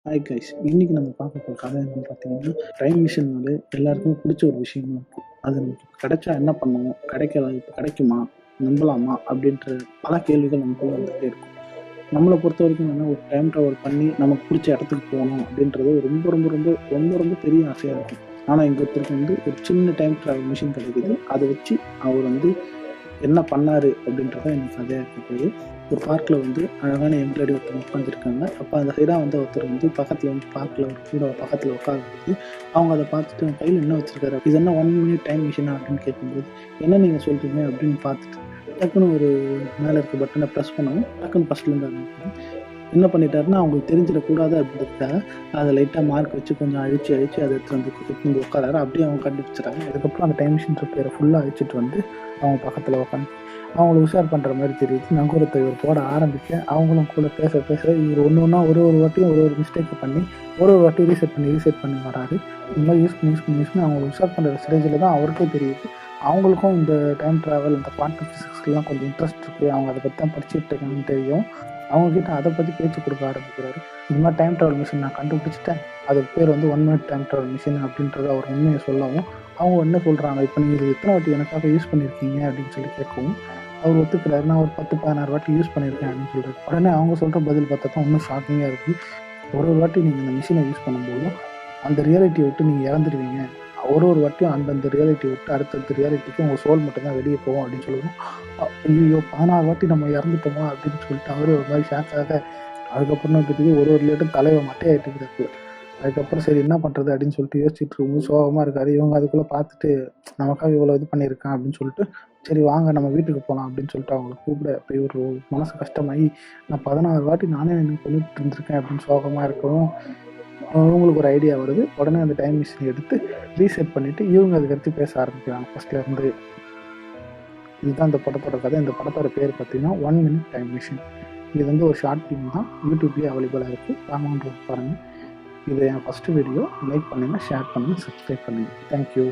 Hi guys, இன்னைக்கு நம்ம பார்க்க போகிற கதை என்னன்னு பார்த்தீங்கன்னா, டைம் மிஷின்னாலே எல்லாருக்கும் பிடிச்ச ஒரு விஷயமா இருக்கும். அது நமக்கு கிடைச்சா என்ன பண்ணுவோம், கிடைக்கல இப்போ கிடைக்குமா, நம்பலாமா அப்படின்ற பல கேள்விகள் நமக்குள்ள வந்துகிட்டே இருக்கும். நம்மளை பொறுத்த வரைக்கும் என்ன, ஒரு டைம் ட்ராவல் பண்ணி நமக்கு பிடிச்ச இடத்துக்கு போகணும் அப்படின்றது ரொம்ப ரொம்ப ரொம்ப ரொம்ப ரொம்ப பெரிய ஆசையாக இருக்கும். ஆனால் இங்கே ஒருத்தருக்கு ஒரு சின்ன டைம் ட்ராவல் மிஷின் கிடைக்குது. அதை வச்சு அவர் என்ன பண்ணாரு அப்படின்றத எனக்கு கதையாக இருக்க போகுது. ஒரு பார்க்கில் அழகான எம்ப்ளாய்டி ஒருத்தர் உட்காந்துருக்காங்க. அப்போ அந்த சைடாக ஒருத்தர் பக்கத்தில் பார்க்கில் ஒரு கூட பக்கத்தில் உட்காரும்போது அவங்க அதை பார்த்துட்டு அவங்க கையில் என்ன வச்சிருக்காரு, இது என்ன 1 மினிட் டைம் மிஷினா அப்படின்னு கேட்கும்போது, என்ன நீங்கள் சொல்கிறீங்க அப்படின்னு பார்த்துட்டு டக்குன்னு ஒரு மேலே இருக்க பட்டனை ப்ரெஸ் பண்ணவும் டக்குன்னு ஃபஸ்ட்லேருந்து ஆரம்பிக்கும். என்ன பண்ணிட்டாருன்னா, அவங்களுக்கு தெரிஞ்சிடக்கூடாது அப்படின்றதுக்காக அதை லைட்டாக மார்க் வச்சு கொஞ்சம் அழிச்சு அதை எடுத்து உட்காராரு. அப்படியே அவங்க கண்டுபிடிச்சிட்டாங்க. அதுக்கப்புறம் அந்த டைம் மிஷின் பேரை ஃபுல்லாக அழிச்சிட்டு அவங்க பக்கத்தில் உட்காந்து அவங்கள உஷார் பண்ணுற மாதிரி தெரியுது. நங்கூரத்தை இவர் போட ஆரம்பிக்க அவங்களும் கூட பேச இவர் ஒன்று ஒன்றா ஒரு வாட்டியும் ஒரு மிஸ்டேக் பண்ணி ஒரு வாட்டி ரீசெட் பண்ணி வராரு. இந்த மாதிரி யூஸ் பண்ணி அவங்களை உஷார் பண்ணுற ஸ்டேஜில் தான் அவருக்கே தெரியுது அவங்களுக்கும் இந்த டைம் ட்ராவல், இந்த குவாண்டம் ஃபிசிக்ஸ்லாம் கொஞ்சம் இன்ட்ரெஸ்ட் இருக்குது, அவங்க அதை பற்றி தான் படிச்சுட்டு இருக்காங்கன்னு தெரியும். அவங்கக்கிட்ட அதை பற்றி பேச்சு கொடுக்க ஆரம்பிக்கிறாரு. இந்த மாதிரி டைம் ட்ராவல் மிஷின் நான் கண்டுபிடிச்சிட்டேன், அதுக்கு பேர் 1 மினிட் டைம் ட்ராவல் மிஷின் அப்படின்றத அவர் உண்மையை சொல்லவும் அவங்க என்ன சொல்கிறாங்க, இப்போ நீங்கள் இது எத்தனை வாட்டி எனக்காக யூஸ் பண்ணியிருக்கீங்க அப்படின்னு சொல்லி கேட்கவும் அவர் ஒத்துக்கிறாரு. நான் ஒரு 10-16 வாட்டி யூஸ் பண்ணியிருக்கேன் அப்படின்னு சொல்கிறார். உடனே அவங்க சொல்கிற பதில் பார்த்தா தான் இன்னும் ஷாக்கிங்காக இருக்குது. ஒரு வாட்டி நீங்கள் இந்த மிஷினை யூஸ் பண்ணும்போதும் அந்த ரியாலிட்டியை விட்டு நீங்கள் இறந்துடுவீங்க. ஒரு வாட்டியும் அந்தந்த ரியாலிட்டி விட்டு அடுத்தடுத்த ரியாலிட்டிக்கு உங்கள் சோல் மட்டும்தான் வெளியே போகும் அப்படின்னு சொல்லுவோம். ஐயோ 16 வாட்டி நம்ம இறந்துட்டோமா அப்படின்னு சொல்லிட்டு அவரே ஒரு மாதிரி ஷாக்காக அதுக்கப்புறம் தான் தெரியுது ஒரு லேட்டும் தலைவை மட்டையாயிட்டு இருக்கு. அதுக்கப்புறம் சரி என்ன பண்ணுறது அப்படின்னு சொல்லிட்டு யோசிச்சுட்டு இருக்கும்போது சோகமாக இருக்காரு. இவங்க அதுக்குள்ளே பார்த்துட்டு நமக்காக இவ்வளோ இது பண்ணியிருக்கான் அப்படின்னு சொல்லிட்டு சரி வாங்க நம்ம வீட்டுக்கு போகலாம் அப்படின்னு சொல்லிட்டு அவங்கள கூப்பிட அப்போ இவர் மனசு கஷ்டமாகி நான் 16 வாட்டி நானே எனக்கு கொண்டுட்டு இருந்திருக்கேன் அப்படின்னு சோகமாக இருக்கவும் அவங்களுக்கு ஒரு ஐடியா வருது. உடனே அந்த டைம் மிஷின் எடுத்து ரீசெட் பண்ணிவிட்டு இவங்க அதுக்கடுத்து பேச ஆரம்பிக்கிறாங்க ஃபஸ்ட்லேருந்து. இதுதான் இந்த படத்தோட கதை. இந்த படத்தோட பேர் பார்த்தீங்கன்னா 1 மினிட் டைம் மிஷின். இது ஒரு ஷார்ட் ஃபிலிம் தான், யூடியூப்லேயே அவைலபிளாக இருக்குது. ராமன்ற பாருங்கள். இது என் ஃபஸ்ட்டு வீடியோ. லைக் பண்ணுங்கள், ஷேர் பண்ணுங்கள், சப்ஸ்கிரைப் பண்ணுங்கள். தேங்க்யூ.